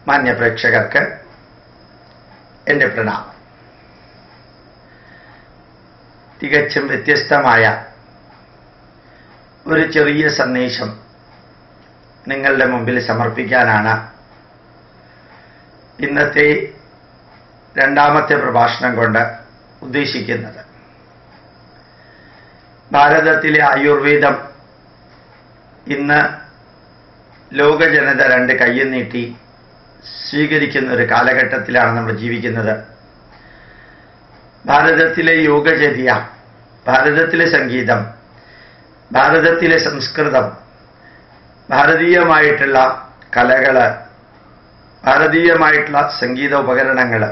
മാന്യപ്രേക്ഷകർക്ക് എൻ്റെ പ്രണാമം. തികച്ചും വ്യത്യസ്തമായ ഒരു ചെറിയ സന്ദേശം നിങ്ങളുടെ മുമ്പിൽ സമർപ്പിക്കാനാണ് ഇന്നത്തെ രണ്ടാമത്തെ പ്രഭാഷണം കൊണ്ട് ഉദ്ദേശിക്കുന്നത്. ഭാരതത്തിലെ ആയുർവേദം ഇന്ന് ലോക ജനത രണ്ട് കയ്യും നീട്ടി സ്വീകരിക്കുന്ന ഒരു കാലഘട്ടത്തിലാണ് നമ്മൾ ജീവിക്കുന്നത്. ഭാരതത്തിലെ യോഗചര്യ, ഭാരതത്തിലെ സംഗീതം, ഭാരതത്തിലെ സംസ്കൃതം, ഭാരതീയമായിട്ടുള്ള കലകൾ, ഭാരതീയമായിട്ടുള്ള സംഗീത ഉപകരണങ്ങൾ,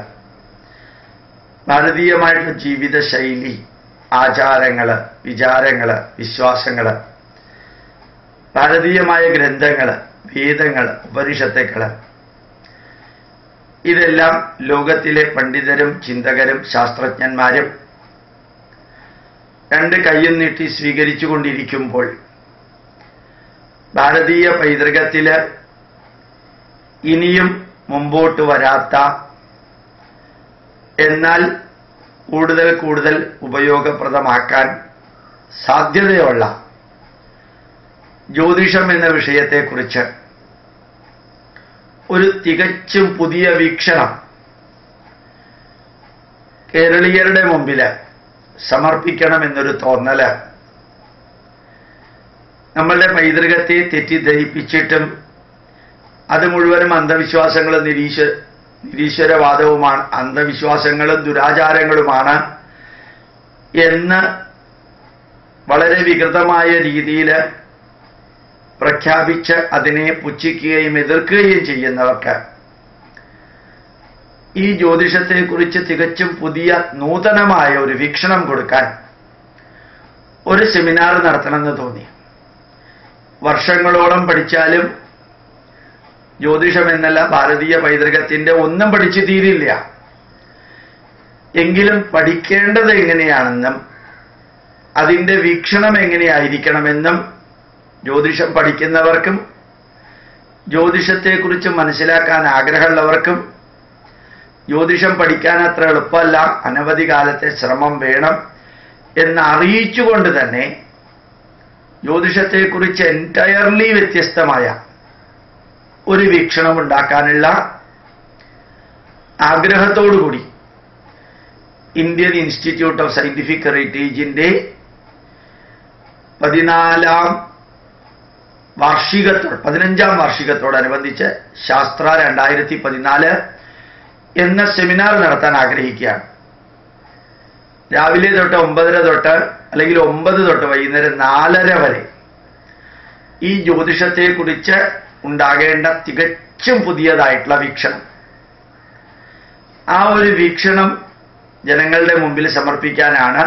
ഭാരതീയമായിട്ടുള്ള ജീവിതശൈലി, ആചാരങ്ങൾ, വിചാരങ്ങൾ, വിശ്വാസങ്ങൾ, ഭാരതീയമായ ഗ്രന്ഥങ്ങൾ, വേദങ്ങൾ, ഉപനിഷത്തുക്കൾ, ഇതെല്ലാം ലോകത്തിലെ പണ്ഡിതരും ചിന്തകരും ശാസ്ത്രജ്ഞന്മാരും രണ്ട് കയ്യും നീട്ടി സ്വീകരിച്ചു കൊണ്ടിരിക്കുമ്പോൾ ഭാരതീയ പൈതൃകത്തില് ഇനിയും മുമ്പോട്ട് വരാത്ത, എന്നാൽ കൂടുതൽ കൂടുതൽ ഉപയോഗപ്രദമാക്കാൻ സാധ്യതയുള്ള ജ്യോതിഷം എന്ന വിഷയത്തെക്കുറിച്ച് ഒരു തികച്ചും പുതിയ വീക്ഷണം കേരളീയരുടെ മുമ്പിൽ സമർപ്പിക്കണമെന്നൊരു തോന്നല് നമ്മളുടെ പൈതൃകത്തെ തെറ്റിദ്ധരിപ്പിച്ചിട്ടും അത് മുഴുവനും അന്ധവിശ്വാസങ്ങളും നിരീശ്വരവാദവുമാണ്, അന്ധവിശ്വാസങ്ങളും ദുരാചാരങ്ങളുമാണ് എന്ന് വളരെ വികൃതമായ രീതിയിൽ പ്രഖ്യാപിച്ച് അതിനെ പുച്ഛിക്കുകയും എതിർക്കുകയും ചെയ്യുന്നവർക്ക് ഈ ജ്യോതിഷത്തെക്കുറിച്ച് തികച്ചും പുതിയ നൂതനമായ ഒരു വീക്ഷണം കൊടുക്കാൻ ഒരു സെമിനാർ നടത്തണമെന്ന് തോന്നി. വർഷങ്ങളോളം പഠിച്ചാലും ജ്യോതിഷം എന്നല്ല ഭാരതീയ പൈതൃകത്തിന്റെ ഒന്നും പഠിച്ചു തീരില്ല. എങ്കിലും പഠിക്കേണ്ടത് എങ്ങനെയാണെന്നും അതിൻ്റെ വീക്ഷണം എങ്ങനെയായിരിക്കണമെന്നും ജ്യോതിഷം പഠിക്കുന്നവർക്കും ജ്യോതിഷത്തെക്കുറിച്ച് മനസ്സിലാക്കാൻ ആഗ്രഹമുള്ളവർക്കും, ജ്യോതിഷം പഠിക്കാൻ അത്ര എളുപ്പമല്ല, അനവധി കാലത്തെ ശ്രമം വേണം എന്ന് അറിയിച്ചുകൊണ്ട് തന്നെ ജ്യോതിഷത്തെക്കുറിച്ച് എൻറ്റയർലി വ്യത്യസ്തമായ ഒരു വീക്ഷണം ഉണ്ടാക്കാനുള്ള ആഗ്രഹത്തോടുകൂടി ഇന്ത്യൻ ഇൻസ്റ്റിറ്റ്യൂട്ട് ഓഫ് സയന്റിഫിക് ഹെറിറ്റേജിന്റെ 15ാം വാർഷികത്തോടനുബന്ധിച്ച് ശാസ്ത്ര 2014 എന്ന സെമിനാർ നടത്താൻ ആഗ്രഹിക്കുകയാണ്. രാവിലെ തൊട്ട് 9:30 തൊട്ട് അല്ലെങ്കിൽ 9 തൊട്ട് വൈകുന്നേരം 4:30 വരെ ഈ ജ്യോതിഷത്തെക്കുറിച്ച് ഉണ്ടാകേണ്ട തികച്ചും പുതിയതായിട്ടുള്ള വീക്ഷണം, ആ ഒരു വീക്ഷണം ജനങ്ങളുടെ മുമ്പിൽ സമർപ്പിക്കാനാണ്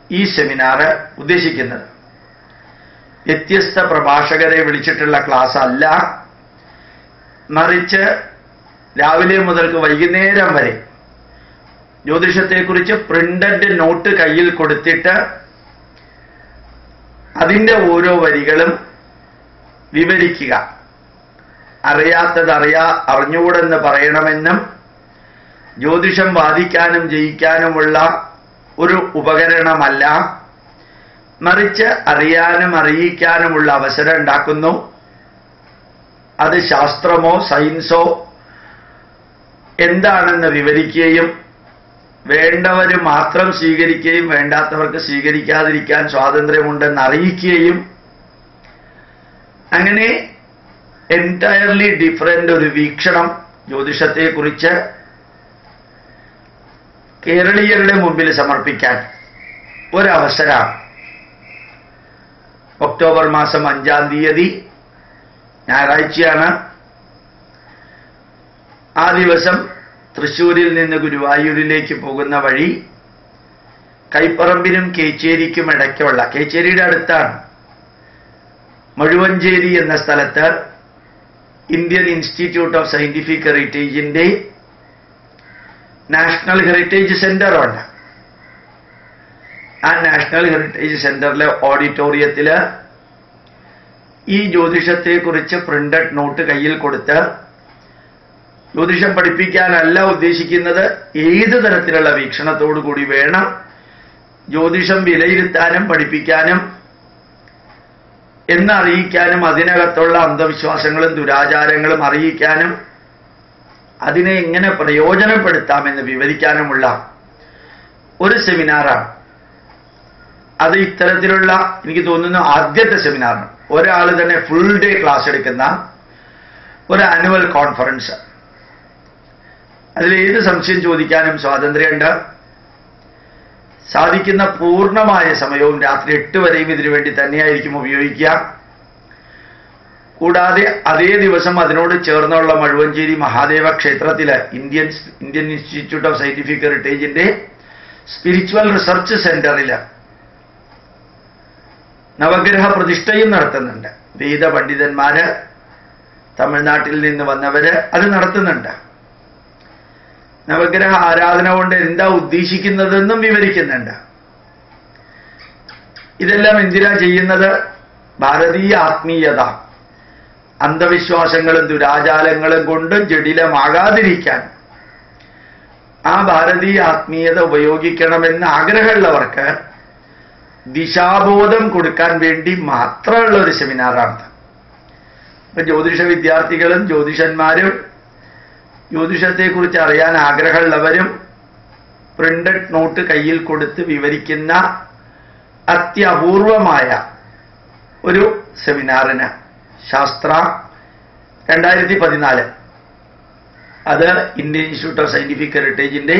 ഈ സെമിനാർ ഉദ്ദേശിക്കുന്നത്. വ്യത്യസ്ത പ്രഭാഷകരെ വിളിച്ചിട്ടുള്ള ക്ലാസ് അല്ല, മറിച്ച് രാവിലെ മുതൽക്ക് വൈകുന്നേരം വരെ ജ്യോതിഷത്തെക്കുറിച്ച് പ്രിന്റഡ് നോട്ട് കയ്യിൽ കൊടുത്തിട്ട് അതിൻ്റെ ഓരോ വരികളും വിവരിക്കുക. അറിയാത്തത് അറിഞ്ഞുകൂടെന്ന് പറയണമെന്നും ജ്യോതിഷം വാദിക്കാനും ജയിക്കാനുമുള്ള ഒരു ഉപകരണമല്ല, മറിച്ച് അറിയാനും അറിയിക്കാനുമുള്ള അവസരം ഉണ്ടാക്കുന്നു. അത് ശാസ്ത്രമോ സയൻസോ എന്താണെന്ന് വിവരിക്കുകയും വേണ്ടവർ മാത്രം സ്വീകരിക്കുകയും വേണ്ടാത്തവർക്ക് സ്വീകരിക്കാതിരിക്കാൻ സ്വാതന്ത്ര്യമുണ്ടെന്ന് അറിയിക്കുകയും, അങ്ങനെ എൻറ്റയർലി ഡിഫറൻ്റ് ഒരു വീക്ഷണം ജ്യോതിഷത്തെക്കുറിച്ച് കേരളീയരുടെ മുമ്പിൽ സമർപ്പിക്കാൻ ഒരവസരമാണ്. ഒക്ടോബർ മാസം 5-ാം തീയതി ഞായറാഴ്ചയാണ്. ആ ദിവസം തൃശ്ശൂരിൽ നിന്ന് ഗുരുവായൂരിലേക്ക് പോകുന്ന വഴി കൈപ്പറമ്പിനും കേച്ചേരിക്കും ഇടയ്ക്കുള്ള, കേച്ചേരിയുടെ അടുത്താണ്, മഴുവഞ്ചേരി എന്ന സ്ഥലത്ത് ഇന്ത്യൻ ഇൻസ്റ്റിറ്റ്യൂട്ട് ഓഫ് സയന്റിഫിക് ഹെറിറ്റേജിന്റെ നാഷണൽ ഹെറിറ്റേജ് സെന്റർ ഉണ്ട്. ആ നാഷണൽ ഹെറിറ്റേജ് സെന്ററിലെ ഓഡിറ്റോറിയത്തിൽ ഈ ജ്യോതിഷത്തെക്കുറിച്ച് പ്രിന്റഡ് നോട്ട് കയ്യിൽ കൊടുത്ത് ജ്യോതിഷം പഠിപ്പിക്കാനല്ല ഉദ്ദേശിക്കുന്നത്. ഏത് തരത്തിലുള്ള വീക്ഷണത്തോടു കൂടി വേണം ജ്യോതിഷം വിലയിരുത്താനും പഠിപ്പിക്കാനും എന്നറിയിക്കാനും അതിനകത്തുള്ള അന്ധവിശ്വാസങ്ങളും ദുരാചാരങ്ങളും അറിയിക്കാനും അതിനെ എങ്ങനെ പ്രയോജനപ്പെടുത്താമെന്ന് വിവരിക്കാനുമുള്ള ഒരു സെമിനാറാണ്. അത് ഇത്തരത്തിലുള്ള, എനിക്ക് തോന്നുന്നു ആദ്യത്തെ സെമിനാറാണ്. ഒരാൾ തന്നെ ഫുൾ ഡേ ക്ലാസ് എടുക്കുന്ന ഒരു ആനുവൽ കോൺഫറൻസ്. അതിൽ ഏത് സംശയം ചോദിക്കാനും സ്വാതന്ത്ര്യമുണ്ട്. സാധിക്കുന്ന പൂർണ്ണമായ സമയവും രാത്രി 8 വരെയും ഇതിനുവേണ്ടി തന്നെയായിരിക്കും ഉപയോഗിക്കുക. കൂടാതെ അതേ ദിവസം അതിനോട് ചേർന്നുള്ള മഴുവഞ്ചേരി മഹാദേവ ക്ഷേത്രത്തിലെ ഇന്ത്യൻ ഇൻസ്റ്റിറ്റ്യൂട്ട് ഓഫ് സയന്റിഫിക് ഹെറിറ്റേജിന്റെ സ്പിരിച്വൽ റിസർച്ച് സെന്ററിൽ നവഗ്രഹ പ്രതിഷ്ഠയും നടത്തുന്നുണ്ട്. വേദ പണ്ഡിതന്മാര്, തമിഴ്നാട്ടിൽ നിന്ന് വന്നവര് അത് നടത്തുന്നുണ്ട്. നവഗ്രഹ ആരാധന കൊണ്ട് എന്താ ഉദ്ദേശിക്കുന്നതെന്നും വിവരിക്കുന്നുണ്ട്. ഇതെല്ലാം എന്തിനാ ചെയ്യുന്നത്? ഭാരതീയ ആത്മീയത അന്ധവിശ്വാസങ്ങളും ദുരാചാരങ്ങളും കൊണ്ട് ജടിലമാകാതിരിക്കാൻ ആ ഭാരതീയ ആത്മീയത ഉപയോഗിക്കണമെന്ന് ആഗ്രഹമുള്ളവർക്ക് ദിശാബോധം കൊടുക്കാൻ വേണ്ടി മാത്രമുള്ള ഒരു സെമിനാറാണ്. ഇപ്പൊ ജ്യോതിഷ വിദ്യാർത്ഥികളും ജ്യോതിഷന്മാരും ജ്യോതിഷത്തെക്കുറിച്ച് അറിയാൻ ആഗ്രഹമുള്ളവരും പ്രിന്റഡ് നോട്ട് കയ്യിൽ കൊടുത്ത് വിവരിക്കുന്ന അത്യപൂർവമായ ഒരു സെമിനാറിന് ശാസ്ത്ര 2014 അത് ഇന്ത്യൻ ഇൻസ്റ്റിറ്റ്യൂട്ട് ഓഫ് സയന്റിഫിക് ഹെറിറ്റേജിന്റെ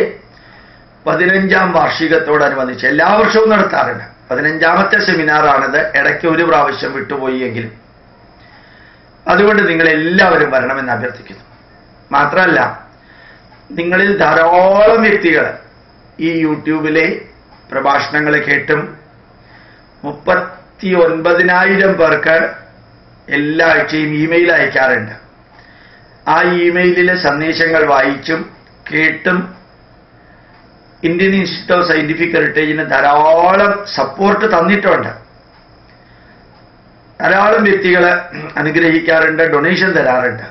15ാം വാർഷികത്തോടനുബന്ധിച്ച് എല്ലാ വർഷവും നടത്താറുണ്ട്. 15ാമത്തെ സെമിനാറാണിത്. ഇടയ്ക്ക് ഒരു പ്രാവശ്യം വിട്ടുപോയി എങ്കിലും. അതുകൊണ്ട് നിങ്ങൾ എല്ലാവരും വരണമെന്ന് അഭ്യർത്ഥിക്കുന്നു. മാത്രമല്ല, നിങ്ങളിൽ ധാരാളം വ്യക്തികൾ ഈ യൂട്യൂബിലെ പ്രഭാഷണങ്ങൾ കേട്ടും 39,000 പേർക്ക് എല്ലാ ആഴ്ചയും ഇമെയിൽ അയക്കാറുണ്ട്. ആ ഇമെയിലിലെ സന്ദേശങ്ങൾ വായിച്ചും കേട്ടും ഇന്ത്യൻ ഇൻസ്റ്റിറ്റ്യൂട്ട് ഓഫ് സയന്റിഫിക് ഹെറിറ്റേജിന് ധാരാളം സപ്പോർട്ട് തന്നിട്ടുണ്ട്. ധാരാളം വ്യക്തികളെ അനുഗ്രഹിക്കാറുണ്ട്, ഡൊണേഷൻ തരാറുണ്ട്.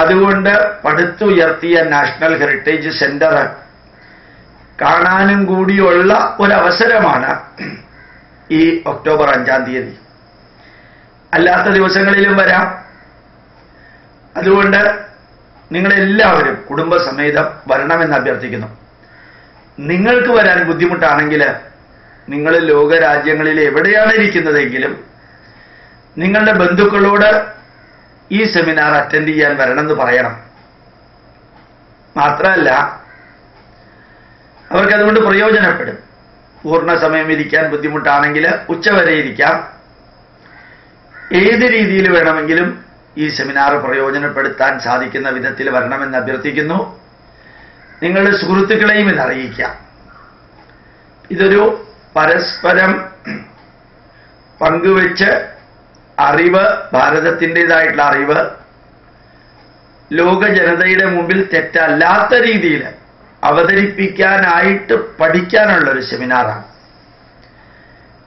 അതുകൊണ്ട് പടുത്തുയർത്തിയ നാഷണൽ ഹെറിറ്റേജ് സെന്റർ കാണാനും കൂടിയുള്ള ഒരവസരമാണ് ഈ ഒക്ടോബർ 5-ാം തീയതി. അല്ലാത്ത ദിവസങ്ങളിലും വരാം. അതുകൊണ്ട് നിങ്ങളെല്ലാവരും കുടുംബസമേതം വരണമെന്ന് അഭ്യർത്ഥിക്കുന്നു. നിങ്ങൾക്ക് വരാൻ ബുദ്ധിമുട്ടാണെങ്കിൽ നിങ്ങൾ ലോകരാജ്യങ്ങളിൽ എവിടെയാണ് ഇരിക്കുന്നതെങ്കിലും നിങ്ങളുടെ ബന്ധുക്കളോട് ഈ സെമിനാർ അറ്റൻഡ് ചെയ്യാൻ വരണമെന്ന് പറയണം. മാത്രമല്ല, അവർക്കതുകൊണ്ട് പ്രയോജനപ്പെടും. പൂർണ്ണ സമയം ഇരിക്കാൻ ബുദ്ധിമുട്ടാണെങ്കിൽ ഉച്ചവരെ ഇരിക്കാം. ഏത് രീതിയിൽ വേണമെങ്കിലും ഈ സെമിനാർ പ്രയോജനപ്പെടുത്താൻ സാധിക്കുന്ന വിധത്തിൽ വരണമെന്ന് അഭ്യർത്ഥിക്കുന്നു. നിങ്ങളുടെ സുഹൃത്തുക്കളെയും ഇത് അറിയിക്കാം. ഇതൊരു പരസ്പരം പങ്കുവെച്ച് അറിവ്, ഭാരതത്തിൻ്റെതായിട്ടുള്ള അറിവ് ലോക ജനതയുടെ മുമ്പിൽ തെറ്റല്ലാത്ത രീതിയിൽ അവതരിപ്പിക്കാനായിട്ട് പഠിക്കാനുള്ള ഒരു സെമിനാറാണ്.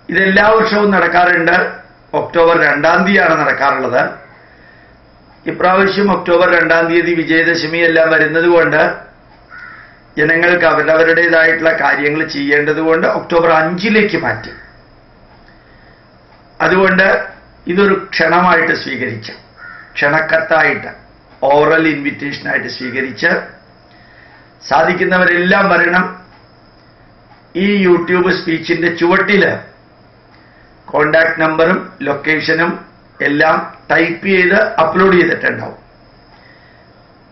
ഇതെല്ലാ വർഷവും നടക്കാറുണ്ട്. ഒക്ടോബർ 2-ാം തീയതിയാണ് നടക്കാറുള്ളത്. ഇപ്രാവശ്യം ഒക്ടോബർ 2-ാം തീയതി വിജയദശമി എല്ലാം വരുന്നത് കൊണ്ട് ജനങ്ങൾക്ക് അവരവരുടേതായിട്ടുള്ള കാര്യങ്ങൾ ചെയ്യേണ്ടതുകൊണ്ട് ഒക്ടോബർ 5-ലേക്ക് മാറ്റി. അതുകൊണ്ട് ഇതൊരു ക്ഷണമായിട്ട് സ്വീകരിച്ച്, ക്ഷണക്കത്തായിട്ട്, ഓറൽ ഇൻവിറ്റേഷനായിട്ട് സ്വീകരിച്ച് സാധിക്കുന്നവരെല്ലാം വരണം. ഈ യൂട്യൂബ് സ്പീച്ചിന്റെ ചുവട്ടിൽ കോണ്ടാക്ട് നമ്പറും ലൊക്കേഷനും എല്ലാം ടൈപ്പ് ചെയ്ത് അപ്ലോഡ് ചെയ്തിട്ടുണ്ടാവും.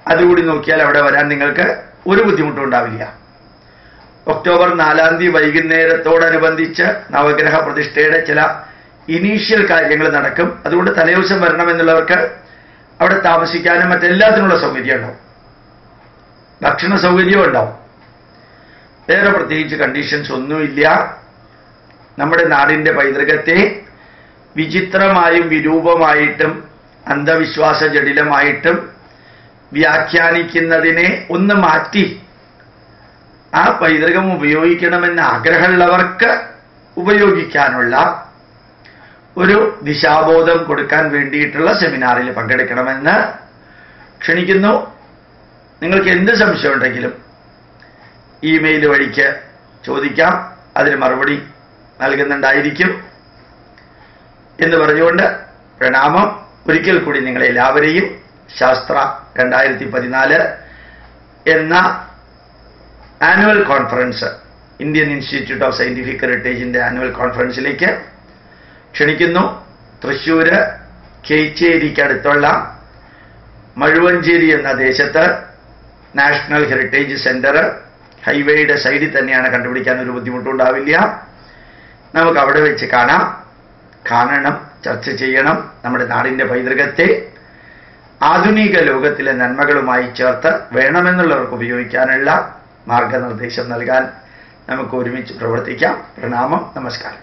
അതുകൂടി നോക്കിയാൽ അവിടെ വരാൻ നിങ്ങൾക്ക് ഒരു ബുദ്ധിമുട്ടും ഉണ്ടാവില്ല. ഒക്ടോബർ 4-ാം തീയതി വൈകുന്നേരത്തോടനുബന്ധിച്ച് നവഗ്രഹ പ്രതിഷ്ഠയുടെ ചില ഇനീഷ്യൽ കാര്യങ്ങൾ നടക്കും. അതുകൊണ്ട് തലേദിവസം വരണമെന്നുള്ളവർക്ക് അവിടെ താമസിക്കാനും മറ്റെല്ലാത്തിനുള്ള സൗകര്യം ഉണ്ടാവും. ഭക്ഷണ സൗകര്യവും ഉണ്ടാവും. വേറെ പ്രത്യേകിച്ച് കണ്ടീഷൻസ് ഒന്നുമില്ല. നമ്മുടെ നാടിന്റെ പൈതൃകത്തെ വിചിത്രമായും വിരൂപമായിട്ടും അന്ധവിശ്വാസ ജടിലമായിട്ടും വ്യാഖ്യാനിക്കുന്നതിനെ ഒന്ന് മാറ്റി ആ പൈതൃകം ഉപയോഗിക്കണമെന്ന് ആഗ്രഹമുള്ളവർക്ക് ഉപയോഗിക്കാനുള്ള ഒരു ദിശാബോധം കൊടുക്കാൻ വേണ്ടിയിട്ടുള്ള സെമിനാറിൽ പങ്കെടുക്കണമെന്ന് ക്ഷണിക്കുന്നു. നിങ്ങൾക്ക് എന്ത് സംശയം ഉണ്ടെങ്കിലും ഇമെയിൽ വഴിക്ക് ചോദിക്കാം, അതിന് മറുപടി നൽകുന്നുണ്ടായിരിക്കും എന്ന് പറഞ്ഞുകൊണ്ട് പ്രണാമം. ഒരിക്കൽ കൂടി നിങ്ങളെല്ലാവരെയും ശാസ്ത്ര 2014 എന്ന annual conference, Indian institute of scientific ഹെറിറ്റേജിന്റെ ആനുവൽ കോൺഫറൻസിലേക്ക് ക്ഷണിക്കുന്നു. തൃശ്ശൂര് കേച്ചേരിക്കടുത്തുള്ള മഴുവഞ്ചേരി എന്ന ദേശത്ത് നാഷണൽ ഹെറിറ്റേജ് സെന്റർ ഹൈവേയുടെ സൈഡിൽ തന്നെയാണ്, കണ്ടുപിടിക്കാൻ ഒരു ബുദ്ധിമുട്ടുണ്ടാവില്ല. നമുക്ക് അവിടെ വെച്ച് കാണണം, ചർച്ച ചെയ്യണം. നമ്മുടെ നാടിൻ്റെ പൈതൃകത്തെ ആധുനിക ലോകത്തിലെ നന്മകളുമായി ചേർത്ത് വേണമെന്നുള്ളവർക്ക് ഉപയോഗിക്കാനുള്ള മാർഗനിർദ്ദേശം നൽകാൻ നമുക്ക് ഒരുമിച്ച് പ്രവർത്തിക്കാം. പ്രണാമം, നമസ്കാരം.